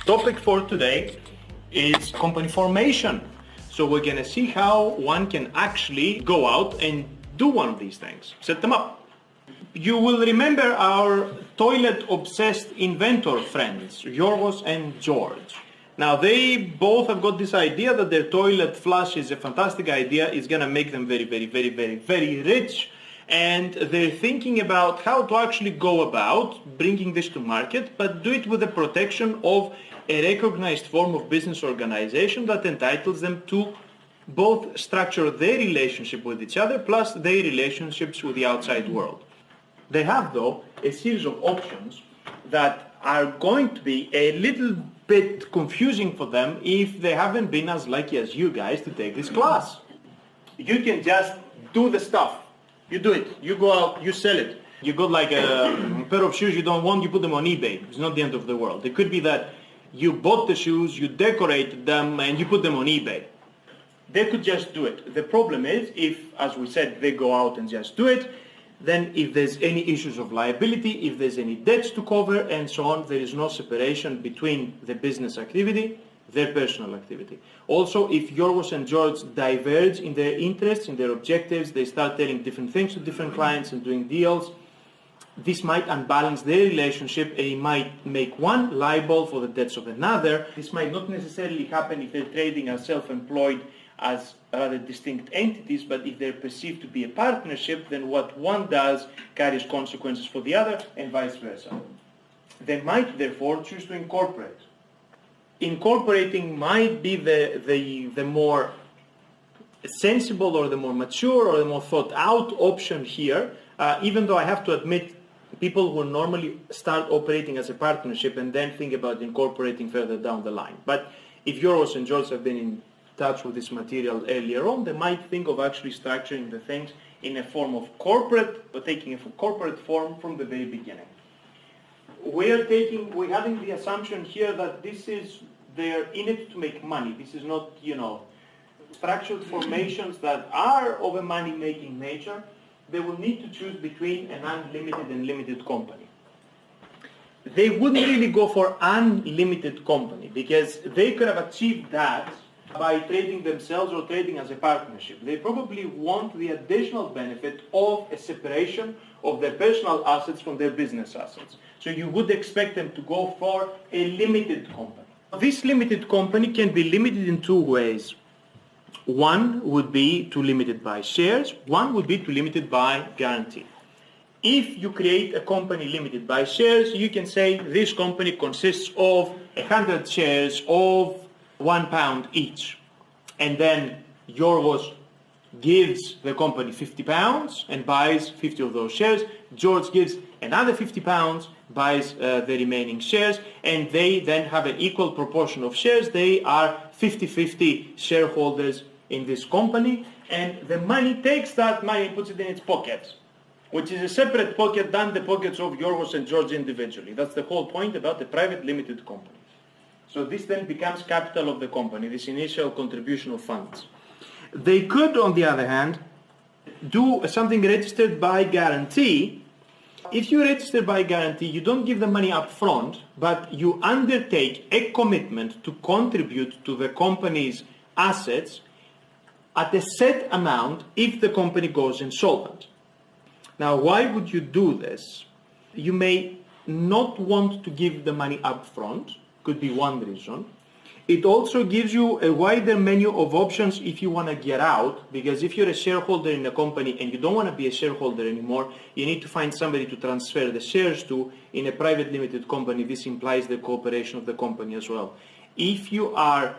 topic for today is company formation. So we're going to see how one can actually go out and do one of these things, set them up. You will remember our toilet-obsessed inventor friends, Yorgos and George. Now they both have got this idea that their toilet flush is a fantastic idea, it's going to make them very rich, and they're thinking about how to actually go about bringing this to market, but do it with the protection of a recognized form of business organization that entitles them to both structure their relationship with each other plus their relationships with the outside world. They have, though, a series of options that are going to be a little bit confusing for them if they haven't been as lucky as you guys to take this class. You can just do the stuff. You do it. You go out, you sell it. You got like a pair of shoes you don't want, you put them on eBay. It's not the end of the world. It could be that you bought the shoes, you decorated them, and you put them on eBay. They could just do it. The problem is if, as we said, they go out and just do it, then if there's any issues of liability, if there's any debts to cover and so on, there is no separation between the business activity, their personal activity. Also, if Yorgos and George diverge in their interests, in their objectives, they start telling different things to different clients and doing deals, this might unbalance their relationship and it might make one liable for the debts of another. This might not necessarily happen if they're trading as self-employed as rather distinct entities, but if they're perceived to be a partnership, then what one does carries consequences for the other and vice versa. They might therefore choose to incorporate. Incorporating might be the more sensible or the more mature or the more thought out option here, even though I have to admit people will normally start operating as a partnership and then think about incorporating further down the line. But if Yorgos and George have been in touch with this material earlier on, they might think of actually structuring the things in a form of corporate, or taking a corporate form from the very beginning. We're having the assumption here that they're in it to make money. This is not, structured formations that are of a money-making nature. They will need to choose between an unlimited and limited company. They wouldn't really go for unlimited company because they could have achieved that by trading themselves or trading as a partnership. They probably want the additional benefit of a separation of their personal assets from their business assets. So you would expect them to go for a limited company. This limited company can be limited in two ways. One would be to limit it by shares, one would be to limit it by guarantee. If you create a company limited by shares, you can say this company consists of 100 shares of £1 each. And then Yorgos gives the company £50 and buys 50 of those shares. George gives another £50, buys the remaining shares, and they then have an equal proportion of shares. They are 50-50 shareholders in this company, and the money takes that money and puts it in its pocket, which is a separate pocket than the pockets of Yorgos and George individually. That's the whole point about the private limited company. So this then becomes capital of the company, this initial contribution of funds. They could, on the other hand, do something registered by guarantee. If you register by guarantee, you don't give the money up front, but you undertake a commitment to contribute to the company's assets at a set amount if the company goes insolvent. Now, why would you do this? You may not want to give the money up front, could be one reason. It also gives you a wider menu of options if you want to get out, because if you're a shareholder in a company and you don't want to be a shareholder anymore, you need to find somebody to transfer the shares to. In a private limited company, this implies the cooperation of the company as well. If you are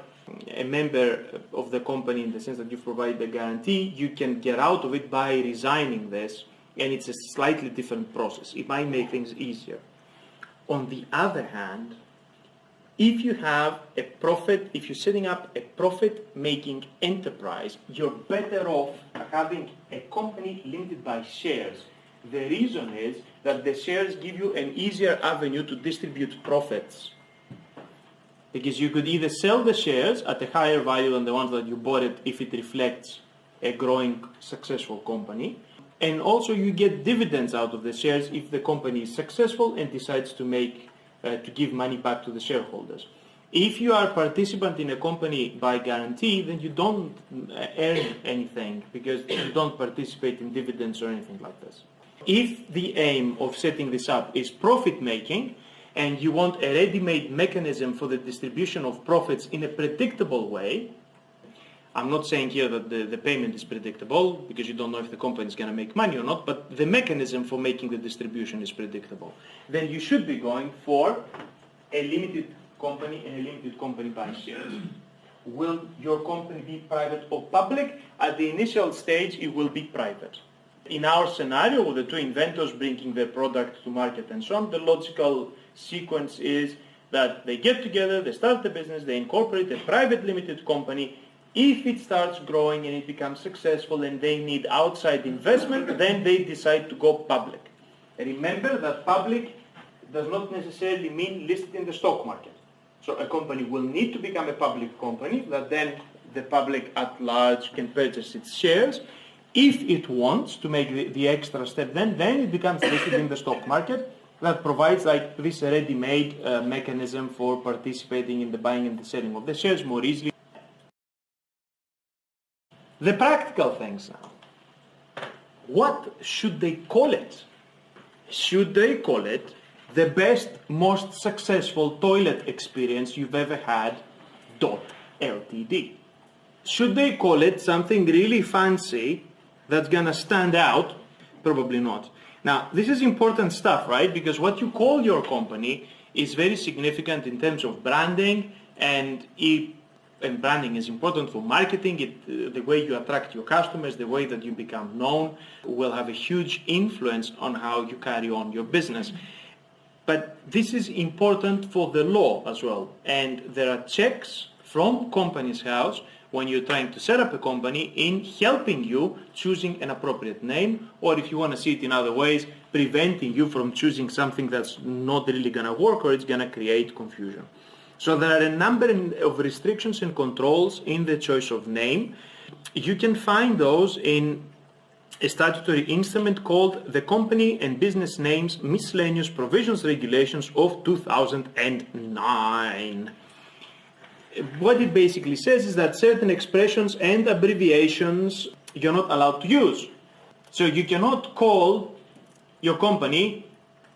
a member of the company in the sense that you provide the guarantee, you can get out of it by resigning this, and it's a slightly different process. It might make things easier. On the other hand, if you have a profit, if you're setting up a profit-making enterprise, you're better off having a company limited by shares. The reason is that the shares give you an easier avenue to distribute profits. Because you could either sell the shares at a higher value than the ones that you bought it if it reflects a growing, successful company. And also you get dividends out of the shares if the company is successful and decides to give money back to the shareholders. If you are a participant in a company by guarantee, then you don't earn anything because you don't participate in dividends or anything like this. If the aim of setting this up is profit making, and you want a ready-made mechanism for the distribution of profits in a predictable way, I'm not saying here that the payment is predictable because you don't know if the company is going to make money or not, but the mechanism for making the distribution is predictable. Then you should be going for a limited company and a limited company by shares. Will your company be private or public? At the initial stage, it will be private. In our scenario, with the two inventors bringing their product to market and so on, the logical sequence is that they get together, they start the business, they incorporate a private limited company. If it starts growing and it becomes successful and they need outside investment, then they decide to go public. Remember that public does not necessarily mean listed in the stock market. So a company will need to become a public company that then the public at large can purchase its shares. If it wants to make the extra step, then it becomes listed in the stock market. That provides like this ready-made mechanism for participating in the buying and the selling of the shares more easily. The practical things now. What should they call it? Should they call it the best, most successful toilet experience you've ever had .ltd? Should they call it something really fancy that's gonna stand out? Probably not. Now, this is important stuff, right? Because what you call your company is very significant in terms of branding, and branding is important for marketing. The way you attract your customers, the way that you become known, will have a huge influence on how you carry on your business. But this is important for the law as well. And there are checks from Companies House when you're trying to set up a company in helping you choosing an appropriate name, or if you want to see it in other ways, preventing you from choosing something that's not really going to work or it's going to create confusion. So there are a number of restrictions and controls in the choice of name. You can find those in a statutory instrument called the Company and Business Names Miscellaneous Provisions Regulations of 2009. What it basically says is that certain expressions and abbreviations you're not allowed to use. So you cannot call your company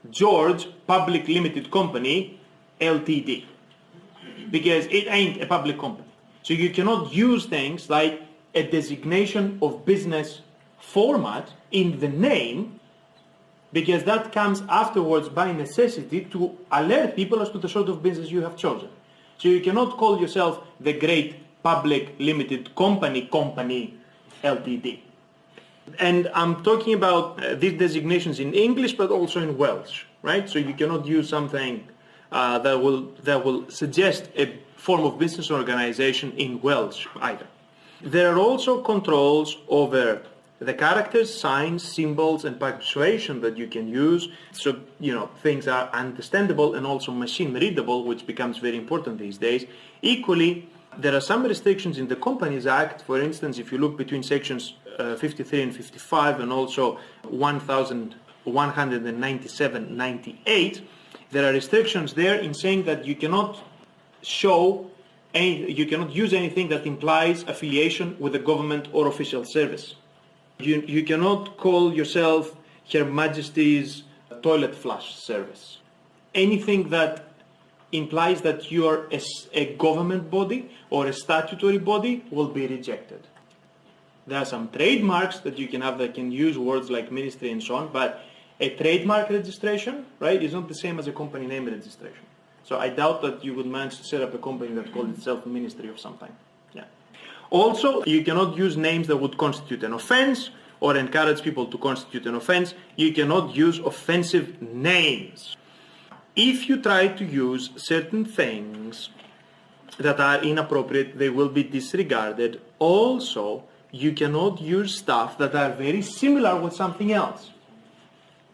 George Public Limited Company Ltd, because it ain't a public company. So you cannot use things like a designation of business format in the name, because that comes afterwards by necessity to alert people as to the sort of business you have chosen. So you cannot call yourself the Great Public Limited Company Ltd. And I'm talking about these designations in English, but also in Welsh, right? So you cannot use something that will suggest a form of business organization in Welsh either. There are also controls over the characters, signs, symbols, and punctuation that you can use. So, things are understandable and also machine readable, which becomes very important these days. Equally, there are some restrictions in the Companies Act. For instance, if you look between sections 53 and 55 and also 1197-98, there are restrictions there in saying that you cannot you cannot use anything that implies affiliation with the government or official service. You cannot call yourself Her Majesty's Toilet Flush Service. Anything that implies that you are a government body or a statutory body will be rejected. There are some trademarks that you can have that can use words like ministry and so on, but a trademark registration, right, is not the same as a company name registration. So I doubt that you would manage to set up a company that calls itself a ministry of something. Yeah. Also, you cannot use names that would constitute an offense or encourage people to constitute an offense. You cannot use offensive names. If you try to use certain things that are inappropriate, they will be disregarded. Also, you cannot use stuff that are very similar with something else,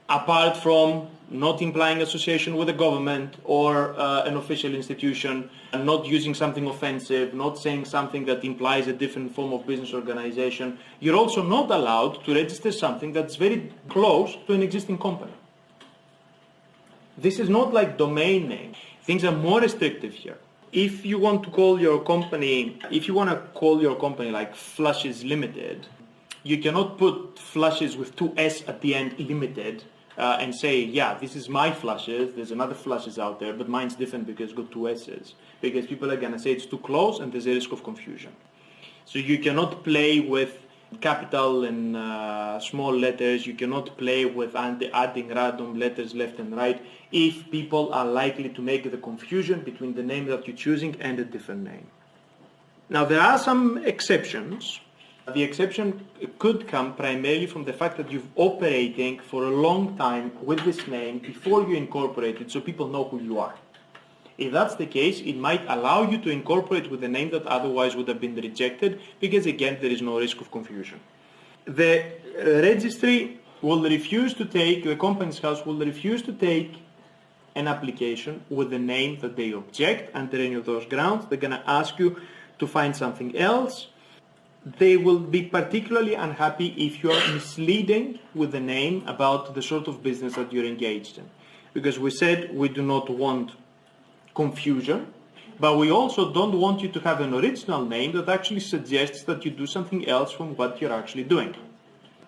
apart from not implying association with the government or an official institution, and not using something offensive, not saying something that implies a different form of business organization. You're also not allowed to register something that's very close to an existing company. This is not like domain name. Things are more restrictive here. if you want to call your company, like Flushes Limited, you cannot put Flushes with 2 S at the end, Limited, and say, yeah, this is my Flushes, there's another Flushes out there, but mine's different because it's got 2 S's. Because people are going to say it's too close and there's a risk of confusion. So you cannot play with capital and small letters, you cannot play with adding random letters left and right if people are likely to make the confusion between the name that you're choosing and a different name. Now there are some exceptions. The exception could come primarily from the fact that you've operating for a long time with this name before you incorporate it, so people know who you are. If that's the case, it might allow you to incorporate with a name that otherwise would have been rejected, because again, there is no risk of confusion. The registry will refuse to take, the company's house will refuse to take an application with the name that they object under any of those grounds. They're going to ask you to find something else. They will be particularly unhappy if you are misleading with the name about the sort of business that you're engaged in. Because we said we do not want confusion, but we also don't want you to have an original name that actually suggests that you do something else from what you're actually doing.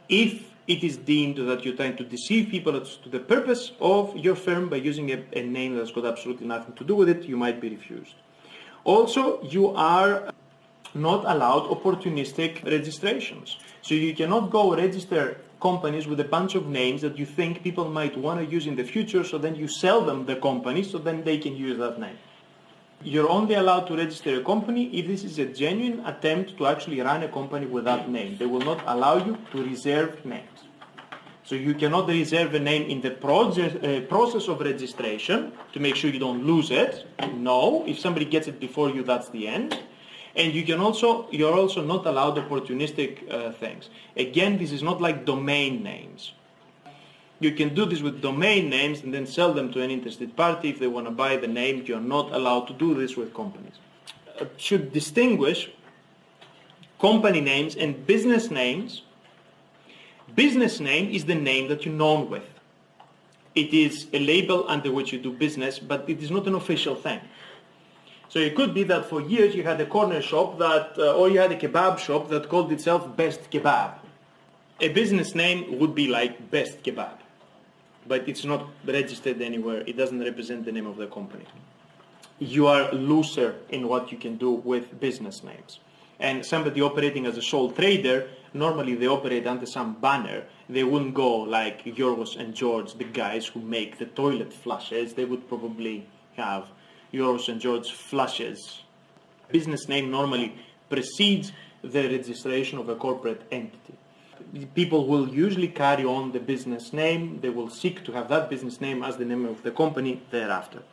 If it is deemed that you're trying to deceive people as to the purpose of your firm by using a name that's got absolutely nothing to do with it, you might be refused. Also, you are not allowed opportunistic registrations. So you cannot go register companies with a bunch of names that you think people might want to use in the future, so then you sell them the company so then they can use that name. You're only allowed to register a company if this is a genuine attempt to actually run a company with that name. They will not allow you to reserve names. So you cannot reserve a name in the process of registration to make sure you don't lose it. No, if somebody gets it before you, that's the end. And you're also not allowed opportunistic things. Again, this is not like domain names. You can do this with domain names and then sell them to an interested party if they want to buy the name. You're not allowed to do this with companies. Should distinguish company names and business names. Business name is the name that you're known with. It is a label under which you do business, but it is not an official thing. So it could be that for years you had a corner shop that, or you had a kebab shop that called itself Best Kebab. A business name would be like Best Kebab, but it's not registered anywhere. It doesn't represent the name of the company. You are looser in what you can do with business names. And somebody operating as a sole trader, normally they operate under some banner. They wouldn't go like Yorgos and George, the guys who make the toilet flushes. They would probably have Yorgos and George Flushes. Business name normally precedes the registration of a corporate entity. People will usually carry on the business name. They will seek to have that business name as the name of the company thereafter.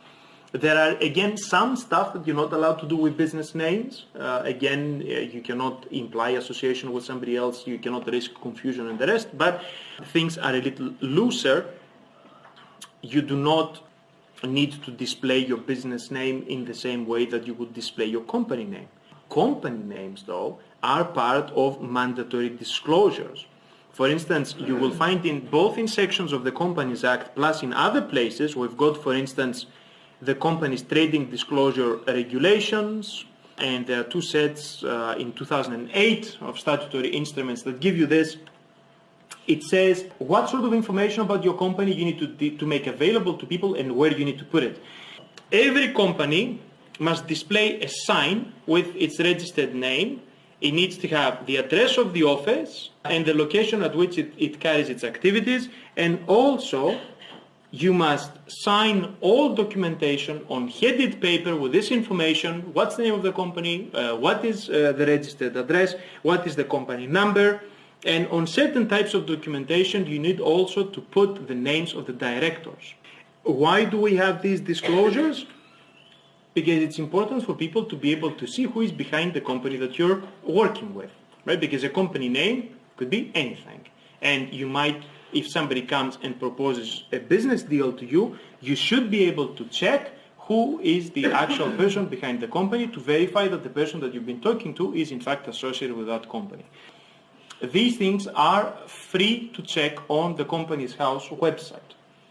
There are, again, some stuff that you're not allowed to do with business names. You cannot imply association with somebody else. You cannot risk confusion and the rest. But things are a little looser. You do not need to display your business name in the same way that you would display your company name. Company names, though, are part of mandatory disclosures. For instance, you will find in both in sections of the Companies Act plus in other places, we've got, for instance, the company's trading disclosure regulations, and there are two sets in 2008 of statutory instruments that give you this. It says what sort of information about your company you need to make available to people and where you need to put it. Every company must display a sign with its registered name. It needs to have the address of the office and the location at which it carries its activities, and also you must sign all documentation on headed paper with this information. What's the name of the company? What is the registered address? What is the company number? And on certain types of documentation, you need also to put the names of the directors. Why do we have these disclosures? Because it's important for people to be able to see who is behind the company that you're working with, right? Because a company name could be anything. And you might, if somebody comes and proposes a business deal to you, you should be able to check who is the actual person behind the company to verify that the person that you've been talking to is in fact associated with that company. These things are free to check on the Companies House website.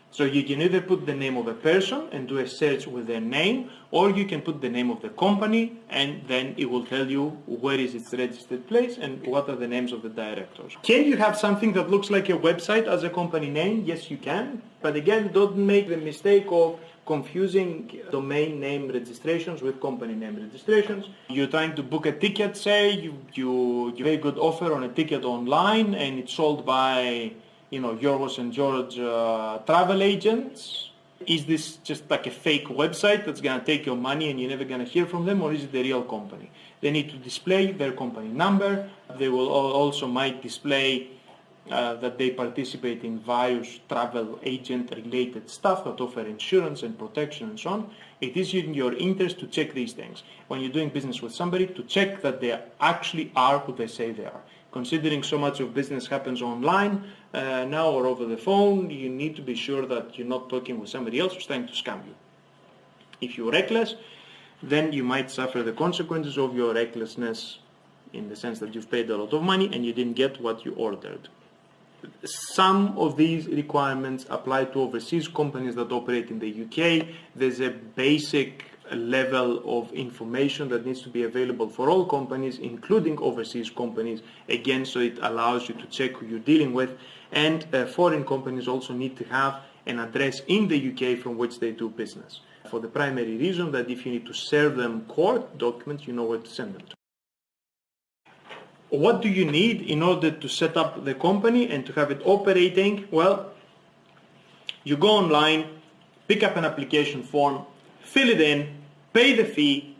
So you can either put the name of a person and do a search with their name, or you can put the name of the company and then it will tell you where is its registered place and what are the names of the directors. Can you have something that looks like a website as a company name? Yes, you can. But again, don't make the mistake of confusing domain name registrations with company name registrations. You're trying to book a ticket, say, you give a good offer on a ticket online and it's sold by Yorgos and George travel agents. Is this just like a fake website that's going to take your money and you're never going to hear from them, or is it the real company? They need to display their company number. They will also might display that they participate in various travel agent related stuff that offer insurance and protection and so on. It is in your interest to check these things when you're doing business with somebody, to check that they actually are who they say they are. Considering so much of business happens online now or over the phone, you need to be sure that you're not talking with somebody else who's trying to scam you. If you're reckless, then you might suffer the consequences of your recklessness, in the sense that you've paid a lot of money and you didn't get what you ordered. Some of these requirements apply to overseas companies that operate in the UK. There's a basic level of information that needs to be available for all companies, including overseas companies, again, so it allows you to check who you're dealing with. And foreign companies also need to have an address in the UK from which they do business, for the primary reason that if you need to serve them court documents, you know where to send them to. What do you need in order to set up the company and to have it operating? Well, you go online, pick up an application form, fill it in, pay the fee,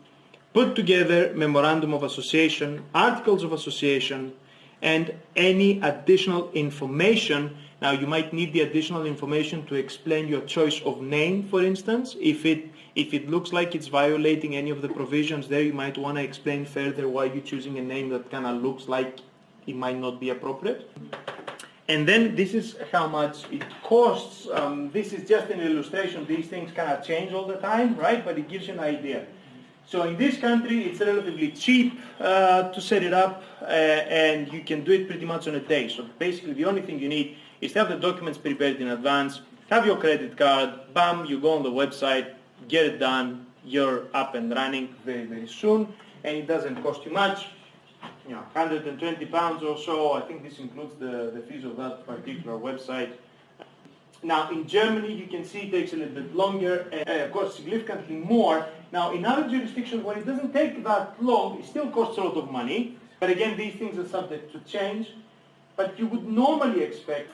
put together memorandum of association, articles of association, and any additional information. Now, you might need the additional information to explain your choice of name, for instance. If it looks like it's violating any of the provisions there, you might want to explain further why you're choosing a name that kind of looks like it might not be appropriate. And then this is how much it costs. This is just an illustration. These things kind of change all the time, right? But it gives you an idea. So in this country, it's relatively cheap to set it up, and you can do it pretty much on a day. So basically, the only thing you need is to have the documents prepared in advance, have your credit card, bam, you go on the website, get it done, you're up and running very, very soon, and it doesn't cost you much. 120 pounds or so. I think this includes the fees of that particular website. Now, in Germany, you can see it takes a little bit longer and costs significantly more. Now, in other jurisdictions where it doesn't take that long, it still costs a lot of money. But again, these things are subject to change. But you would normally expect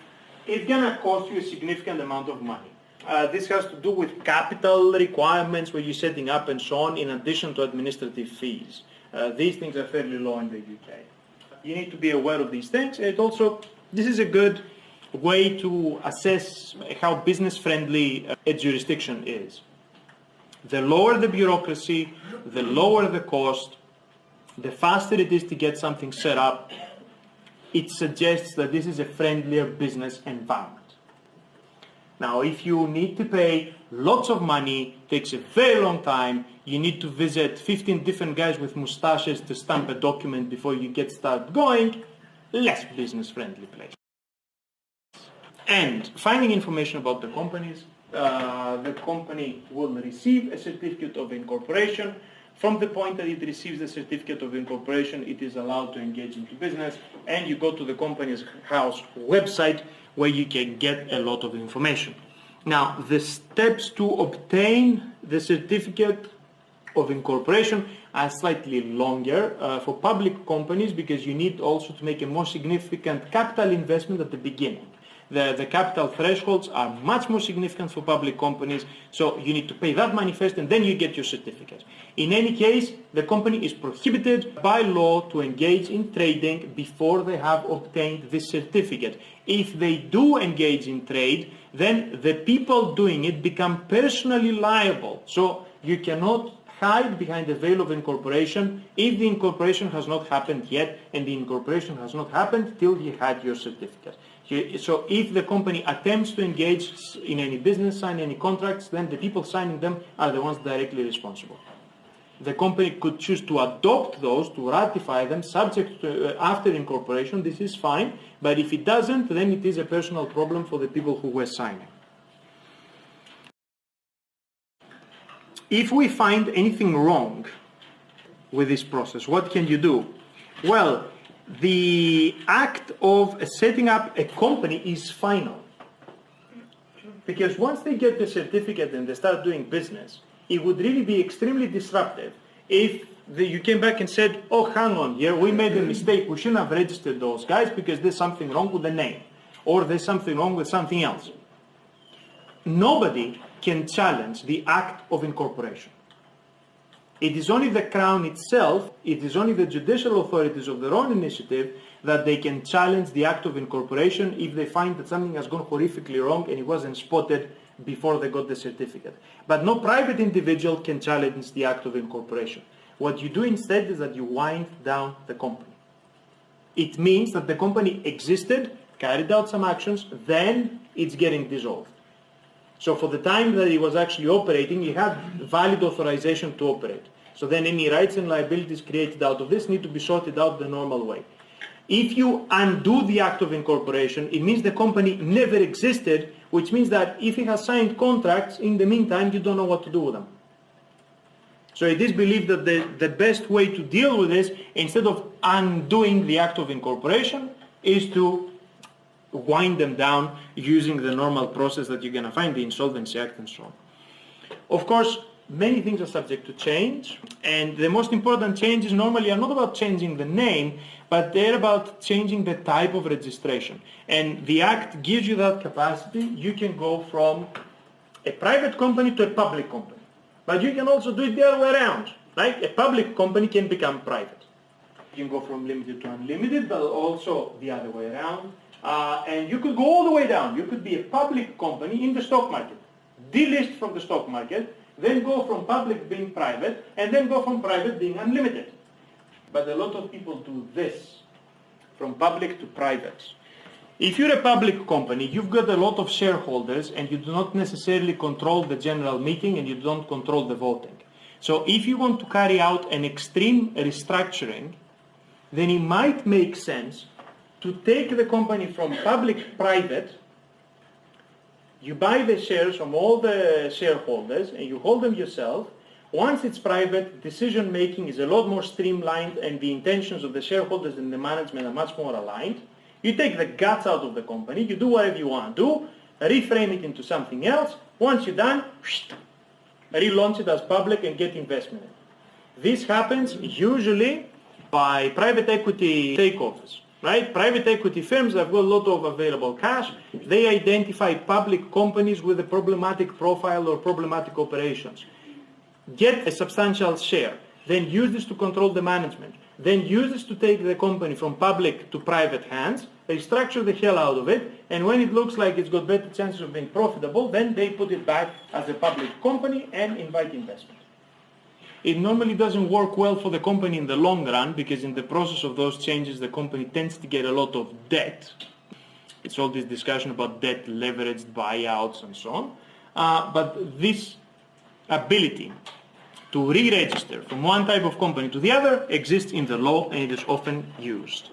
it's going to cost you a significant amount of money. This has to do with capital requirements where you're setting up and so on, in addition to administrative fees. These things are fairly low in the UK. You need to be aware of these things. And also, this is a good way to assess how business-friendly a jurisdiction is. The lower the bureaucracy, the lower the cost, the faster it is to get something set up. It suggests that this is a friendlier business environment. Now, if you need to pay lots of money, takes a very long time, you need to visit 15 different guys with mustaches to stamp a document before you get started going, less business-friendly place. And finding information about the companies, the company will receive a certificate of incorporation. From the point that it receives the certificate of incorporation, it is allowed to engage into business, and you go to the company's house website where you can get a lot of information. Now, the steps to obtain the certificate of incorporation are slightly longer for public companies, because you need also to make a more significant capital investment at the beginning. The capital thresholds are much more significant for public companies, so you need to pay that money first and then you get your certificate. In any case, the company is prohibited by law to engage in trading before they have obtained this certificate. If they do engage in trade, then the people doing it become personally liable. So you cannot hide behind the veil of incorporation if the incorporation has not happened yet, and the incorporation has not happened till you had your certificate. So if the company attempts to engage in any business, sign any contracts, then the people signing them are the ones directly responsible. The company could choose to adopt those, to ratify them, subject to, after incorporation. This is fine, but if it doesn't, then it is a personal problem for the people who were signing. if we find anything wrong with this process, what can you do? Well, the act of setting up a company is final. Because once they get the certificate and they start doing business, it would really be extremely disruptive if you came back and said, oh, hang on here, we made a mistake, we shouldn't have registered those guys because there's something wrong with the name, or there's something wrong with something else. Nobody can challenge the act of incorporation. It is only the Crown itself, it is only the judicial authorities of their own initiative that they can challenge the act of incorporation if they find that something has gone horrifically wrong and it wasn't spotted before they got the certificate. But no private individual can challenge the act of incorporation. What you do instead is that you wind down the company. It means that the company existed, carried out some actions, then it's getting dissolved. So for the time that it was actually operating, it had valid authorization to operate. So then any rights and liabilities created out of this need to be sorted out the normal way. If you undo the act of incorporation, it means the company never existed, which means that if it has signed contracts, in the meantime, you don't know what to do with them. So it is believed that the best way to deal with this, instead of undoing the act of incorporation, is to wind them down using the normal process that you're going to find, the Insolvency Act and so on. Of course, many things are subject to change, and the most important changes normally are not about changing the name, but they're about changing the type of registration. And the Act gives you that capacity. You can go from a private company to a public company. But you can also do it the other way around, right? A public company can become private. You can go from limited to unlimited, but also the other way around. And you could go all the way down. You could be a public company in the stock market, delist from the stock market, then go from public being private, and then go from private being unlimited. But a lot of people do this, from public to private. If you're a public company, you've got a lot of shareholders and you do not necessarily control the general meeting and you don't control the voting. So if you want to carry out an extreme restructuring, then it might make sense to take the company from public-private. You buy the shares from all the shareholders and you hold them yourself. Once it's private, decision-making is a lot more streamlined and the intentions of the shareholders and the management are much more aligned. You take the guts out of the company, you do whatever you want to do, reframe it into something else. Once you're done, relaunch it as public and get investment in it. This happens usually by private equity takeovers. Right? Private equity firms have got a lot of available cash. They identify public companies with a problematic profile or problematic operations. Get a substantial share. Then use this to control the management. Then use this to take the company from public to private hands. They structure the hell out of it. And when it looks like it's got better chances of being profitable, then they put it back as a public company and invite investment. It normally doesn't work well for the company in the long run because in the process of those changes, the company tends to get a lot of debt. It's all this discussion about debt, leveraged buyouts and so on. But this ability to re-register from one type of company to the other exists in the law and it is often used.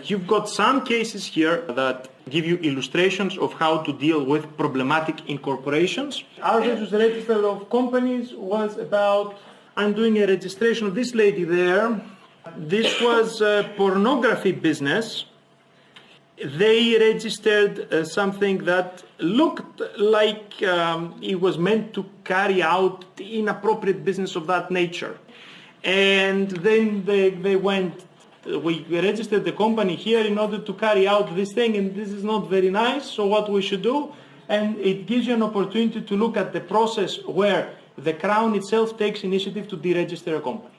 You've got some cases here that give you illustrations of how to deal with problematic incorporations. Our register of companies was about undoing a registration of this lady there. This was a pornography business. They registered something that looked like it was meant to carry out inappropriate business of that nature. And then they went, we registered the company here in order to carry out this thing, and this is not very nice, so what we should do? And it gives you an opportunity to look at the process where the Crown itself takes initiative to deregister a company.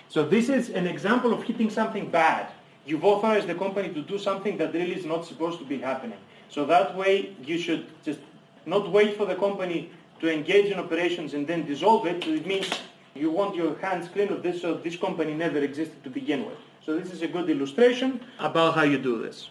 So this is an example of hitting something bad. You've authorized the company to do something that really is not supposed to be happening. So that way you should just not wait for the company to engage in operations and then dissolve it. So it means you want your hands clean of this, so this company never existed to begin with. So this is a good illustration about how you do this.